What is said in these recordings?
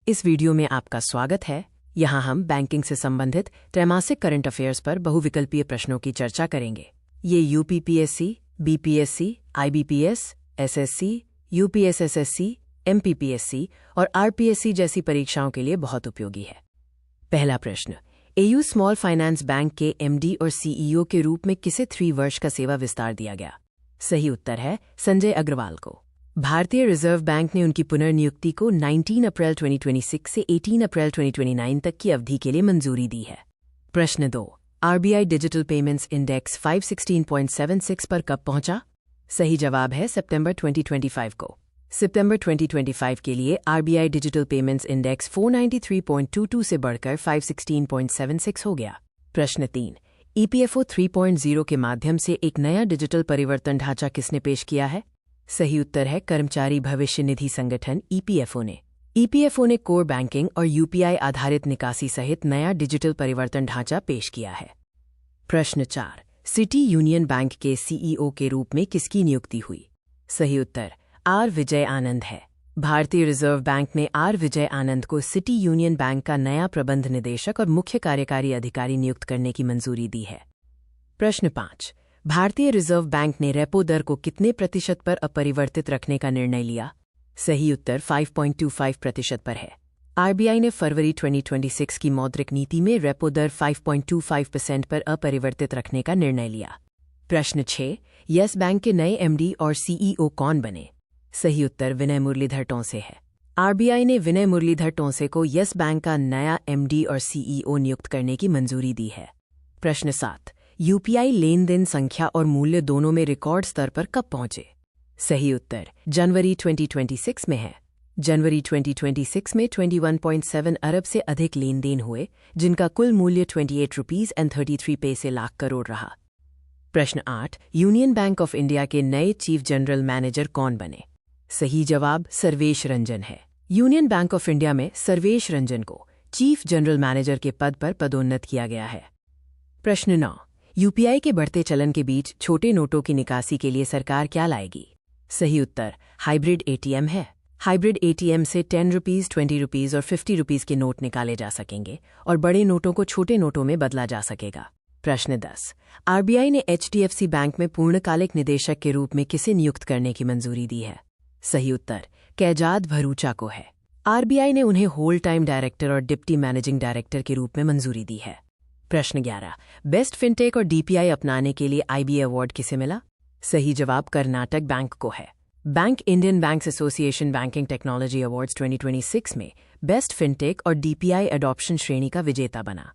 इस वीडियो में आपका स्वागत है। यहाँ हम बैंकिंग से संबंधित त्रैमासिक करंट अफेयर्स पर बहुविकल्पीय प्रश्नों की चर्चा करेंगे। ये UPPSC, BPSC, IBPS, SSC, UPSSSC, MPPSC और आरपीएससी जैसी परीक्षाओं के लिए बहुत उपयोगी है। पहला प्रश्न, एयू स्मॉल फाइनेंस बैंक के एमडी और सीईओ के रूप में किसे 3 वर्ष का सेवा विस्तार दिया गया? सही उत्तर है संजय अग्रवाल को। भारतीय रिजर्व बैंक ने उनकी पुनर्नियुक्ति को 19 अप्रैल 2026 से 18 अप्रैल 2029 तक की अवधि के लिए मंजूरी दी है। प्रश्न 2, आरबीआई डिजिटल पेमेंट्स इंडेक्स 516.76 पर कब पहुंचा? सही जवाब है सितंबर 2025 को। सितंबर 2025 के लिए आरबीआई डिजिटल पेमेंट्स इंडेक्स 493.22 से बढ़कर 516.76 हो गया। प्रश्न 3, ईपीएफओ 3.0 के माध्यम से एक नया डिजिटल परिवर्तन ढांचा किसने पेश किया है? सही उत्तर है कर्मचारी भविष्य निधि संगठन ईपीएफओ ने। ईपीएफओ ने कोर बैंकिंग और यूपीआई आधारित निकासी सहित नया डिजिटल परिवर्तन ढांचा पेश किया है। प्रश्न 4, सिटी यूनियन बैंक के सीईओ के रूप में किसकी नियुक्ति हुई? सही उत्तर आर विजय आनंद है। भारतीय रिजर्व बैंक ने आर विजय आनंद को सिटी यूनियन बैंक का नया प्रबंध निदेशक और मुख्य कार्यकारी अधिकारी नियुक्त करने की मंजूरी दी है। प्रश्न 5, भारतीय रिजर्व बैंक ने रेपो दर को कितने प्रतिशत पर अपरिवर्तित रखने का निर्णय लिया? सही उत्तर 5.25% पर है। आरबीआई ने फरवरी 2026 की मौद्रिक नीति में रेपो दर 5.25% पर अपरिवर्तित रखने का निर्णय लिया। प्रश्न 6, यस बैंक के नए एमडी और सीईओ कौन बने? सही उत्तर विनय मुरलीधर टोंसे है। आरबीआई ने विनय मुरलीधर टोंसे को यस बैंक का नया एमडी और सीईओ नियुक्त करने की मंजूरी दी है। प्रश्न 7, यूपीआई लेन देन संख्या और मूल्य दोनों में रिकॉर्ड स्तर पर कब पहुंचे? सही उत्तर जनवरी 2026 में है। जनवरी 2026 में 21.7 अरब से अधिक लेन देन हुए, जिनका कुल मूल्य 28.33 लाख करोड़ रहा। प्रश्न 8, यूनियन बैंक ऑफ इंडिया के नए चीफ जनरल मैनेजर कौन बने? सही जवाब सर्वेश रंजन है। यूनियन बैंक ऑफ इंडिया में सर्वेश रंजन को चीफ जनरल मैनेजर के पद पर पदोन्नत किया गया है। प्रश्न 9, यूपीआई के बढ़ते चलन के बीच छोटे नोटों की निकासी के लिए सरकार क्या लाएगी? सही उत्तर हाइब्रिड एटीएम है। हाइब्रिड एटीएम से 10 रुपीज़, 20 रुपीज़ और 50 रुपीज़ के नोट निकाले जा सकेंगे और बड़े नोटों को छोटे नोटों में बदला जा सकेगा। प्रश्न 10, आरबीआई ने एचडीएफसी बैंक में पूर्णकालिक निदेशक के रूप में किसे नियुक्त करने की मंजूरी दी है? सही उत्तर कैजाद भरूचा को है। आरबीआई ने उन्हें होल टाइम डायरेक्टर और डिप्टी मैनेजिंग डायरेक्टर के रूप में मंजूरी दी है। प्रश्न 11, बेस्ट फिनटेक और डीपीआई अपनाने के लिए आईबी अवार्ड किसे मिला? सही जवाब कर्नाटक बैंक को है। Bank Indian banks association banking technology awards 2026 में बेस्ट फिनटेक और डीपीआई अडॉप्शन श्रेणी का विजेता बना।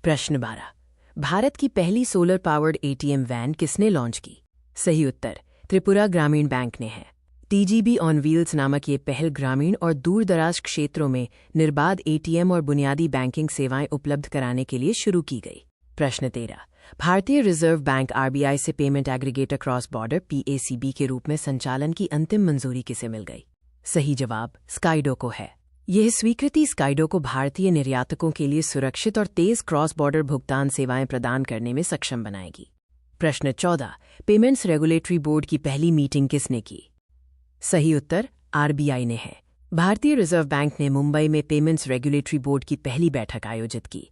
प्रश्न 12, भारत की पहली सोलर पावर्ड एटीएम वैन किसने लॉन्च की? सही उत्तर त्रिपुरा ग्रामीण बैंक ने है। टीजीबी ऑन व्हील्स नामक ये पहल ग्रामीण और दूरदराज क्षेत्रों में निर्बाध एटीएम और बुनियादी बैंकिंग सेवाएं उपलब्ध कराने के लिए शुरू की गई। प्रश्न 13, भारतीय रिजर्व बैंक आरबीआई से पेमेंट एग्रीगेटर क्रॉस बॉर्डर पीएसीबी के रूप में संचालन की अंतिम मंजूरी किसे मिल गई? सही जवाब स्काइडो को है। यह स्वीकृति स्काइडो को भारतीय निर्यातकों के लिए सुरक्षित और तेज क्रॉस बॉर्डर भुगतान सेवाएं प्रदान करने में सक्षम बनाएगी। प्रश्न 14, पेमेंट्स रेगुलेटरी बोर्ड की पहली मीटिंग किसने की? सही उत्तर आरबीआई ने है। भारतीय रिजर्व बैंक ने मुंबई में पेमेंट्स रेगुलेटरी बोर्ड की पहली बैठक आयोजित की।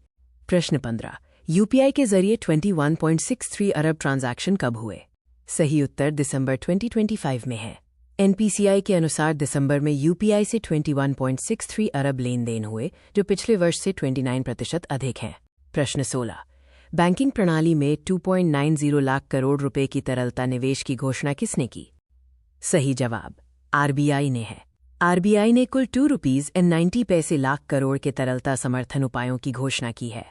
प्रश्न 15, यूपीआई के जरिए 21.63 अरब ट्रांजैक्शन कब हुए? सही उत्तर दिसंबर 2025 में है। एनपीसीआई के अनुसार दिसंबर में यूपीआई से 21.63 अरब लेन देन हुए, जो पिछले वर्ष से 29% अधिक हैं। प्रश्न 16, बैंकिंग प्रणाली में 2.90 लाख करोड़ रुपए की तरलता निवेश की घोषणा किसने की? सही जवाब आरबीआई ने है। आरबीआई ने कुल 2 रुपीज़ 90 लाख करोड़ के तरलता समर्थन उपायों की घोषणा की है।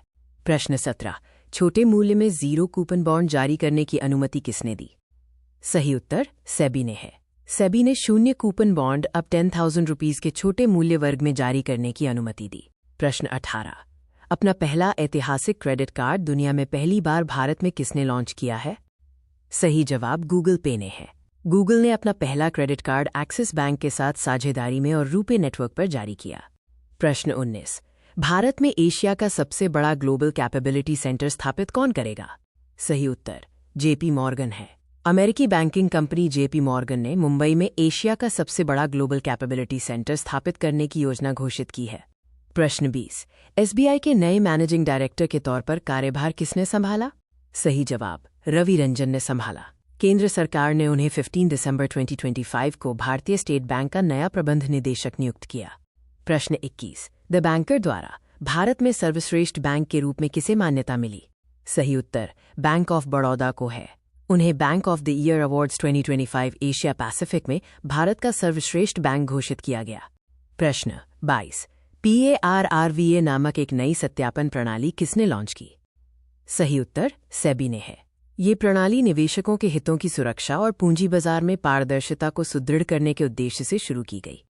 प्रश्न 17, छोटे मूल्य में 0 कूपन बॉन्ड जारी करने की अनुमति किसने दी? सही उत्तर सेबी ने है। सेबी ने 0 कूपन बॉन्ड अब 10,000 रुपीज़ के छोटे मूल्य वर्ग में जारी करने की अनुमति दी। प्रश्न 18, अपना पहला ऐतिहासिक क्रेडिट कार्ड दुनिया में पहली बार भारत में किसने लॉन्च किया है? सही जवाब गूगल पे ने है। गूगल ने अपना पहला क्रेडिट कार्ड एक्सिस बैंक के साथ साझेदारी में और रूपे नेटवर्क पर जारी किया। प्रश्न 19, भारत में एशिया का सबसे बड़ा ग्लोबल कैपेबिलिटी सेंटर स्थापित कौन करेगा? सही उत्तर जेपी मॉर्गन है। अमेरिकी बैंकिंग कंपनी जेपी मॉर्गन ने मुंबई में एशिया का सबसे बड़ा ग्लोबल कैपेबिलिटी सेंटर स्थापित करने की योजना घोषित की है। प्रश्न 20। एसबीआई के नए मैनेजिंग डायरेक्टर के तौर पर कार्यभार किसने संभाला? सही जवाब, रवि रंजन ने संभाला। केंद्र सरकार ने उन्हें 15 दिसंबर 2025 को भारतीय स्टेट बैंक का नया प्रबंध निदेशक नियुक्त किया। प्रश्न 21। द बैंकर द्वारा भारत में सर्वश्रेष्ठ बैंक के रूप में किसे मान्यता मिली? सही उत्तर बैंक ऑफ बड़ौदा को है। उन्हें bank of the year awards 2025 Asia Pacific में भारत का सर्वश्रेष्ठ बैंक घोषित किया गया। प्रश्न 22। PARRVA नामक एक नई सत्यापन प्रणाली किसने लॉन्च की? सही उत्तर सेबी ने है। ये प्रणाली निवेशकों के हितों की सुरक्षा और पूंजी बाजार में पारदर्शिता को सुदृढ़ करने के उद्देश्य से शुरू की गई।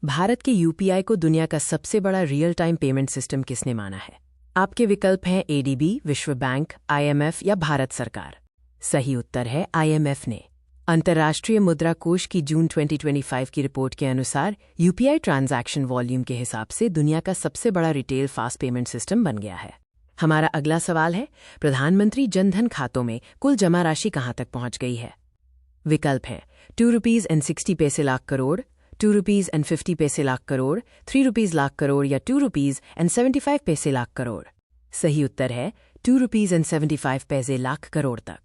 भारत के यूपीआई को दुनिया का सबसे बड़ा रियल टाइम पेमेंट सिस्टम किसने माना है? आपके विकल्प हैं ADB, विश्व बैंक, IMF या भारत सरकार। सही उत्तर है IMF ने। अंतर्राष्ट्रीय मुद्रा कोष की जून 2025 की रिपोर्ट के अनुसार यूपीआई ट्रांजैक्शन वॉल्यूम के हिसाब से दुनिया का सबसे बड़ा रिटेल फास्ट पेमेंट सिस्टम बन गया है। हमारा अगला सवाल है, प्रधानमंत्री जनधन खातों में कुल जमा राशि कहां तक पहुंच गई है? विकल्प हैं ₹2.60 लाख करोड़, ₹2.50 लाख करोड़, ₹3 लाख करोड़ या ₹2.75 लाख करोड़। सही उत्तर है ₹2.75 लाख करोड़ तक।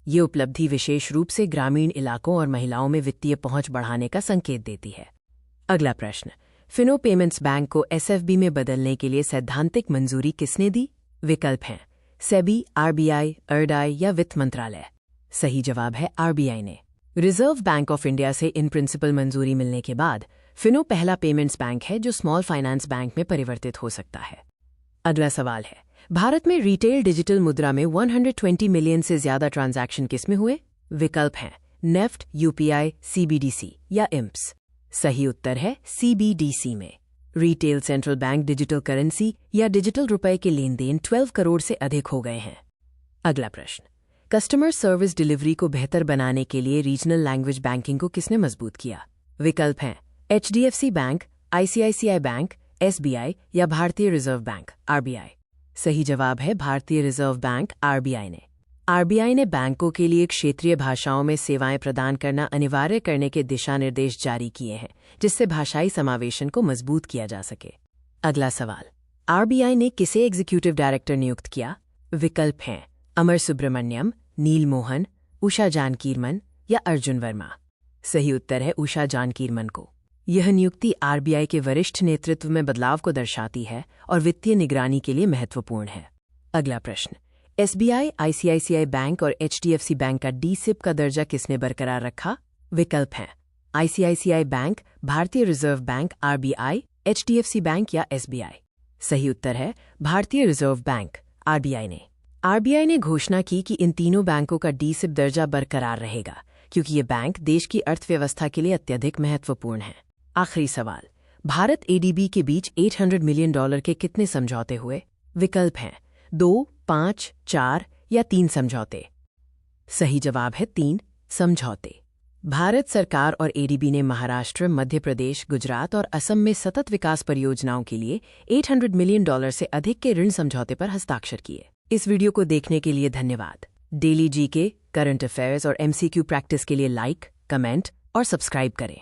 ये उपलब्धि विशेष रूप से ग्रामीण इलाकों और महिलाओं में वित्तीय पहुंच बढ़ाने का संकेत देती है। अगला प्रश्न, फिनो पेमेंट्स बैंक को SFB में बदलने के लिए सैद्धांतिक मंजूरी किसने दी? विकल्प हैं सेबी, RBI, IRDAI या वित्त मंत्रालय। सही जवाब है RBI ने। रिजर्व बैंक ऑफ इंडिया से इन प्रिंसिपल मंजूरी मिलने के बाद फिनो पहला पेमेंट्स बैंक है जो स्मॉल फाइनेंस बैंक में परिवर्तित हो सकता है। अगला सवाल है, भारत में रिटेल डिजिटल मुद्रा में 120 मिलियन से ज्यादा ट्रांजैक्शन किसमें हुए? विकल्प हैं नेफ्ट, UPI, CBDC या IMPS। सही उत्तर है CBDC में। Retail central bank digital currency या डिजिटल रुपए के लेन देन 12 करोड़ से अधिक हो गए हैं। अगला प्रश्न, कस्टमर सर्विस डिलीवरी को बेहतर बनाने के लिए रीजनल लैंग्वेज बैंकिंग को किसने मजबूत किया? विकल्प हैं HDFC bank, ICICI bank, SBI या भारतीय रिजर्व बैंक, RBI। सही जवाब है भारतीय रिजर्व बैंक, RBI ने। RBI ने बैंकों के लिए क्षेत्रीय भाषाओं में सेवाएं प्रदान करना अनिवार्य करने के दिशा निर्देश जारी किए हैं, जिससे भाषाई समावेशन को मजबूत किया जा सके। अगला सवाल, RBI ने किसे एग्जीक्यूटिव डायरेक्टर नियुक्त किया? विकल्प हैं अमर सुब्रमण्यम, नील मोहन, उषा जानकीरमन या अर्जुन वर्मा। सही उत्तर है उषा जानकीरमन को। यह नियुक्ति RBI के वरिष्ठ नेतृत्व में बदलाव को दर्शाती है और वित्तीय निगरानी के लिए महत्वपूर्ण है। अगला प्रश्न, SBI, ICICI बैंक और HDFC बैंक का DSIP का दर्जा किसने बरकरार रखा? विकल्प हैं ICICI बैंक, भारतीय reserve bank, RBI, HDFC bank या SBI। सही उत्तर है भारतीय रिजर्व बैंक, RBI ने। RBI ने घोषणा की कि इन तीनों बैंकों का DSIP दर्जा बरकरार रहेगा क्योंकि ये बैंक देश की अर्थव्यवस्था के लिए अत्यधिक महत्वपूर्ण हैं। आखिरी सवाल, भारत ADB के बीच $800 मिलियन के कितने समझौते हुए? विकल्प हैं 2, 5, 4 या 3 समझौते। सही जवाब है 3 समझौते। भारत सरकार और ADB ने महाराष्ट्र, मध्य प्रदेश, गुजरात और असम में सतत विकास परियोजनाओं के लिए $800 मिलियन से अधिक के ऋण समझौते पर हस्ताक्षर किए। इस वीडियो को देखने के लिए धन्यवाद। डेली GK, करंट अफेयर्स और MCQ प्रैक्टिस के लिए लाइक, कमेंट और सब्सक्राइब करें।